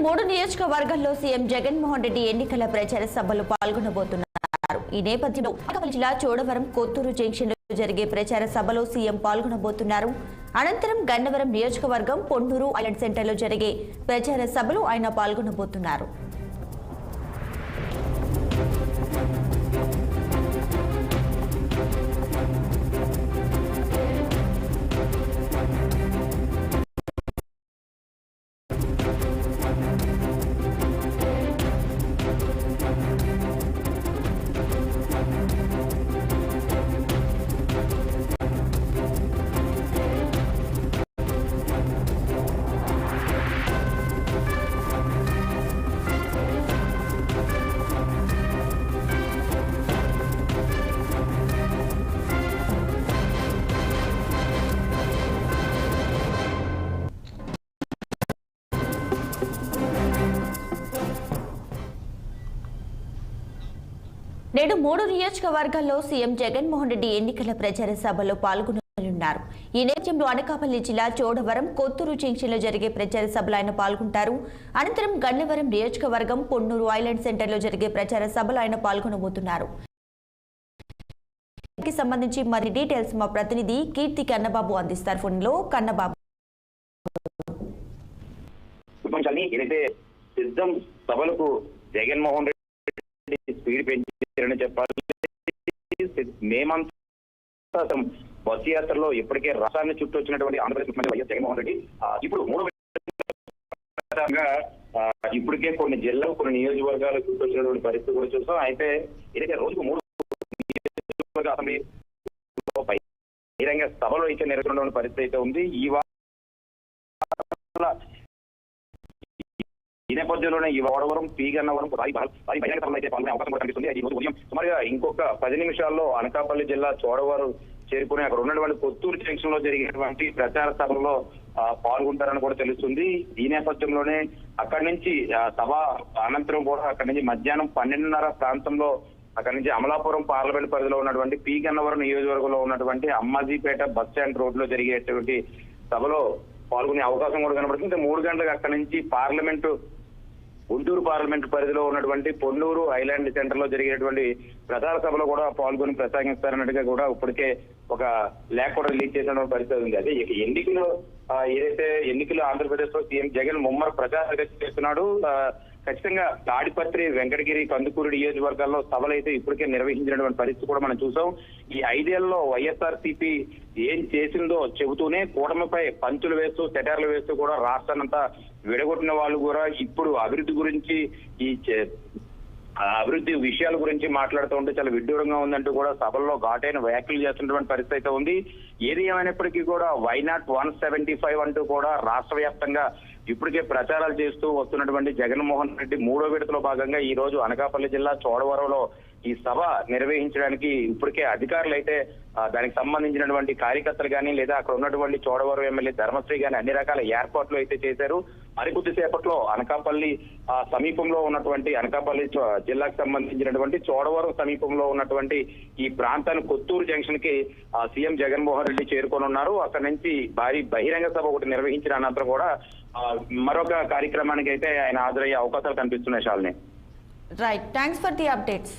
మూడు నియోజకవర్గాల్లో సీఎం జగన్మోహన్ రెడ్డి ఎన్నికల ప్రచార సభలో పాల్గొనబోతున్నారు. ఈ నేపథ్యంలో అనకాపల్లి జిల్లా చోడవరం కొత్తూరు జంక్షన్ లో జరిగే ప్రచార సభలో సీఎం పాల్గొనబోతున్నారు. అనంతరం గన్నవరం నియోజకవర్గం పొన్నూరు ఐలాండ్ సెంటర్ లో జరిగే ప్రచార సభలో ఆయన పాల్గొనబోతున్నారు. నేడు మూడు నియోజకవర్గాల్లో సీఎం జగన్మోహన్ రెడ్డి ఎన్నికల ప్రచార సభలో పాల్గొననున్నారు. ఈ నేపథ్యంలో అనకాపల్లి జిల్లా చోడవరం కొత్తూరు జంక్షన్ లో జరిగే ప్రచార సభలో ఆయన పాల్గొంటారు. అనంతరం గన్నవరం నియోజకవర్గం పొన్నూరు ఐలాండ్ సెంటర్ లో జరిగే ప్రచార సభలో ఆయన పాల్గొనబోతున్నారు. సంబంధించి మరి డీటెయిల్స్ మా ప్రతినిధి కీర్తి కన్నబాబు అందిస్తారు. ఫోన్ లో కన్నబాబు. ఏదైతే సిద్ధం సభలకు జగన్మోహన్ రెడ్డి స్పీడ్ పెంచారని చెప్పాలి. మేమంతా బస్సు యాత్రలో ఇప్పటికే రాష్ట్రాన్ని చుట్టూ వచ్చినటువంటి ఆంధ్రప్రదేశ్ ముఖ్యమంత్రి వైఎస్ జగన్మోహన్ రెడ్డి ఇప్పుడు ఇప్పటికే కొన్ని జిల్లాలు కొన్ని నియోజకవర్గాలు చుట్టూ వచ్చినటువంటి పరిస్థితి కూడా చూస్తాం. అయితే ఏదైతే రోజుకు మూడు అసెంబ్లీ బహిరంగ సభలో అయితే నెరవేరుతున్నటువంటి పరిస్థితి అయితే ఉంది. ఈ నేపథ్యంలోనే ఈ వాడవరం పీ గన్నవరం బహిరంగ సభలో అయితే పాల్గొనే అవకాశం కూడా కనిపిస్తుంది. ఈ రోజు ఉదయం సుమారుగా ఇంకొక 10 నిమిషాల్లో అనకాపల్లి జిల్లా చోడవరం చేరుకుని అక్కడ ఉన్నటువంటి కొత్తూరు జంక్షన్ లో జరిగినటువంటి ప్రచార సభలో పాల్గొంటారని కూడా తెలుస్తుంది. ఈ నేపథ్యంలోనే అక్కడి నుంచి సభ అనంతరం కూడా అక్కడి నుంచి మధ్యాహ్నం 12:30 ప్రాంతంలో అక్కడి నుంచి అమలాపురం పార్లమెంట్ పరిధిలో ఉన్నటువంటి పీ గన్నవరం నియోజకవర్గంలో ఉన్నటువంటి అమ్మాజీపేట బస్ స్టాండ్ రోడ్ లో జరిగేటువంటి సభలో పాల్గొనే అవకాశం కూడా కనబడుతుంది. 3 గంటలకు అక్కడి నుంచి గుంటూరు పార్లమెంట్ పరిధిలో ఉన్నటువంటి పొన్నూరు ఐలాండ్ సెంటర్ లో జరిగేటువంటి ప్రచార సభలో కూడా పాల్గొని ప్రసంగిస్తారన్నట్టుగా కూడా ఇప్పటికే ఒక లేఖ కూడా రిలీజ్ చేసిన పరిస్థితి ఉంది. అదే ఎన్నికలు ఆంధ్రప్రదేశ్ లో సీఎం జగన్ ముమ్మర ప్రచారం చేస్తున్నాడు. ఖచ్చితంగా తాడిపత్రి, వెంకటగిరి, కందుకూరు నియోజకవర్గాల్లో సభలు అయితే ఇప్పటికే నిర్వహించినటువంటి పరిస్థితి కూడా మనం చూసాం. ఈ 5 ఏళ్లలో వైఎస్ఆర్సీపీ ఏం చేసిందో చెబుతూనే కూటమిపై పంచులు వేస్తూ సెటర్లు వేస్తూ కూడా రాష్ట్రాన్నంతా విడగొట్టిన వాళ్ళు కూడా ఇప్పుడు అభివృద్ధి గురించి అభివృద్ధి విషయాల గురించి మాట్లాడుతూ ఉంటే చాలా విడ్డూరంగా ఉందంటూ కూడా సభల్లో ఘాటైన వ్యాఖ్యలు చేస్తున్నటువంటి పరిస్థితి అయితే ఉంది. ఏది ఏమైనప్పటికీ కూడా వైనాట్ 175 అంటూ కూడా రాష్ట్ర వ్యాప్తంగా ఇప్పటికే ప్రచారాలు చేస్తూ వస్తున్నటువంటి జగన్మోహన్ రెడ్డి 3వ విడతలో భాగంగా ఈ రోజు అనకాపల్లి జిల్లా చోడవరంలో ఈ సభ నిర్వహించడానికి ఇప్పటికే అధికారులు అయితే దానికి సంబంధించినటువంటి కార్యకర్తలు కానీ లేదా అక్కడ ఉన్నటువంటి చోడవరం ఎమ్మెల్యే ధర్మశ్రీ కానీ అన్ని రకాల ఏర్పాట్లు అయితే చేశారు. మరికొద్ది సేపట్లో అనకాపల్లి సమీపంలో ఉన్నటువంటి అనకాపల్లి జిల్లాకు సంబంధించినటువంటి చోడవరం సమీపంలో ఉన్నటువంటి ఈ ప్రాంతాన్ని కొత్తూరు జంక్షన్ కి సీఎం జగన్మోహన్ రెడ్డి చేరుకోనున్నారు. అక్కడి నుంచి భారీ బహిరంగ సభ ఒకటి నిర్వహించిన అనంతరం కూడా మరొక కార్యక్రమానికి అయితే ఆయన హాజరయ్యే అవకాశాలు కనిపిస్తున్నాయి. Shalini. Right, thanks for the updates.